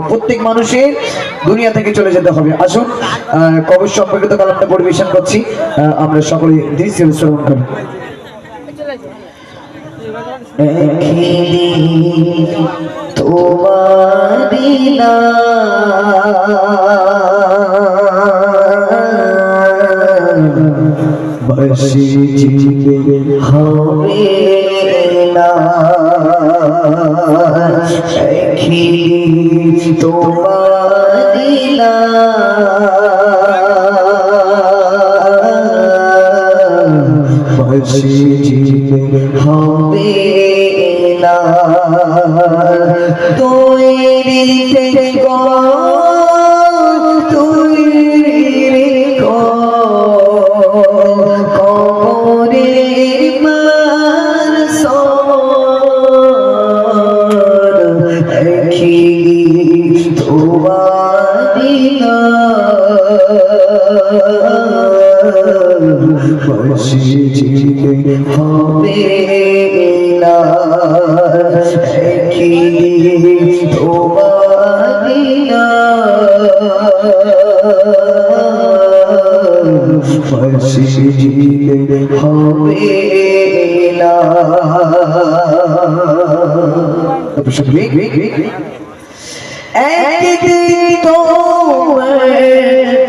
প্রত্যেক মানুষের দুনিয়া থেকে চলে যেতে হবে। আসুন কবর সম্পর্কিত কালামটা পরিবেশন করছি, আমরা সকলে দৃষ্টি শ্রবণ করি। বসে হবে না তোমারি না বসে হবে না তৈরি থেকে হবে না কি তোমারি না হবে না একদিন তোমার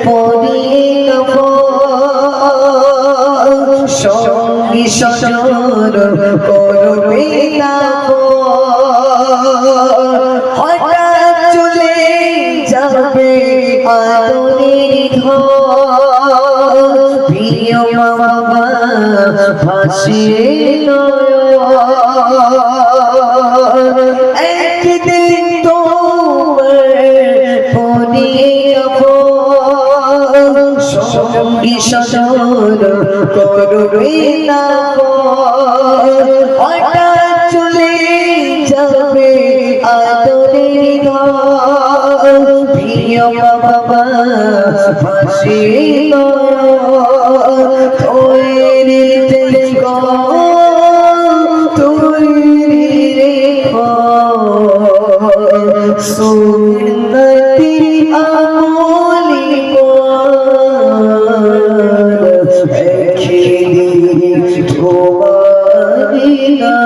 পরিণব সঙ্গী সজর করবে না হঠাৎ চলে যাবে আদরের ঘর প্রিয় বাবা ভাসিয়ে একদিন সঙ্গী সজর করবে না হঠাৎ চলে যাবে আদরের ঘর প্রিয় বাবা ভাসিয়ে তৈরি রেখো তৈরি রেখো সুন্নতি আমলি হবে না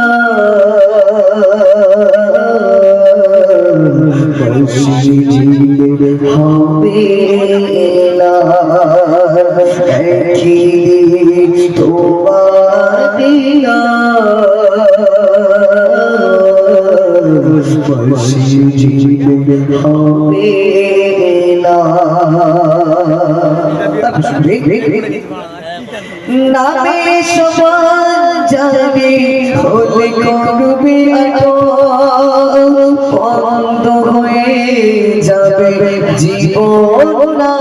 তোমারি না হবে না নামে সমান যাবে হলে করবে বন্ধ হয়ে যাবে জীবন না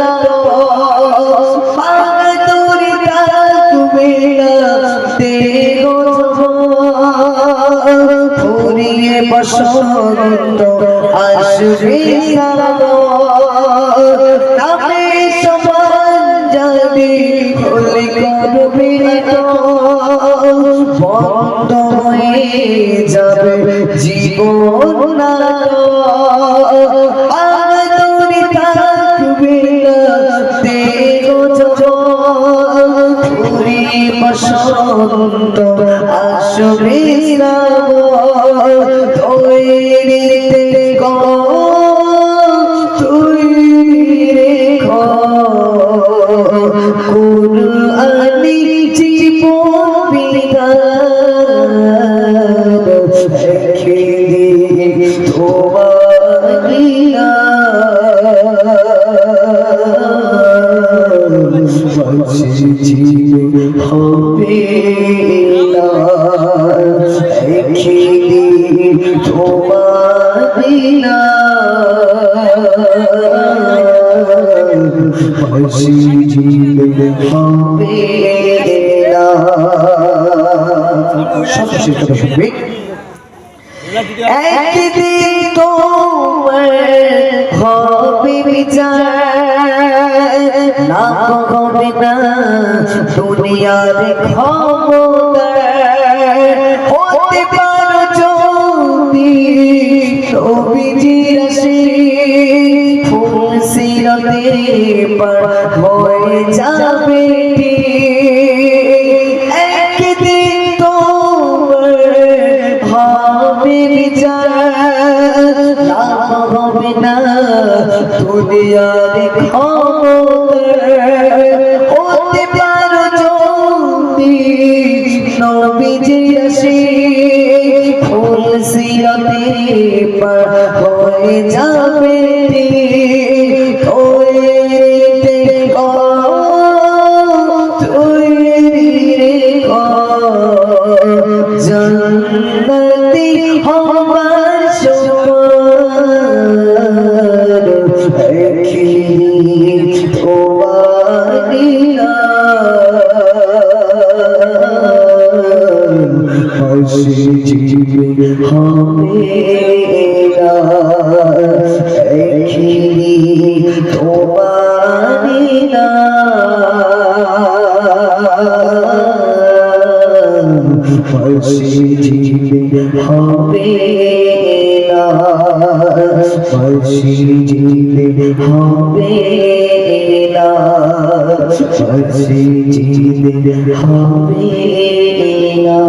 পাগল থাকবে না দেহ ফুরিয়ে বসন্ত আসবে না নামে সমান যাবে হলে করবে বন্ধ হয়ে যাবে জীবন না আদরে থাকবে না দেহ ফুরি বসন্ত আসবে না তৈরি থেকো তৈরি রেখো কুরআনি জীবন বিধান তোমারি না হবে না তোমারি না হবে না একদিন তোমার হবে বিচার না হবে না দুনিয়ার ক্ষমতা হতে পারো যদি নবীজি হয়ে যাবে একদিন তোমার হবে বিচার লাভ হবে না দুনিয়ার খবর হতে পারো যদি নবীজি আসে ফুল সিরাতে পার হয়ে যাবে জন্নতি হবার সমান দেখিনি তোমারি হাসি জিবে হবে না দেখিনি তোমারি না হাসি জিবে হবে না হাসি জিবে হবে না হাসি জিবে হবে না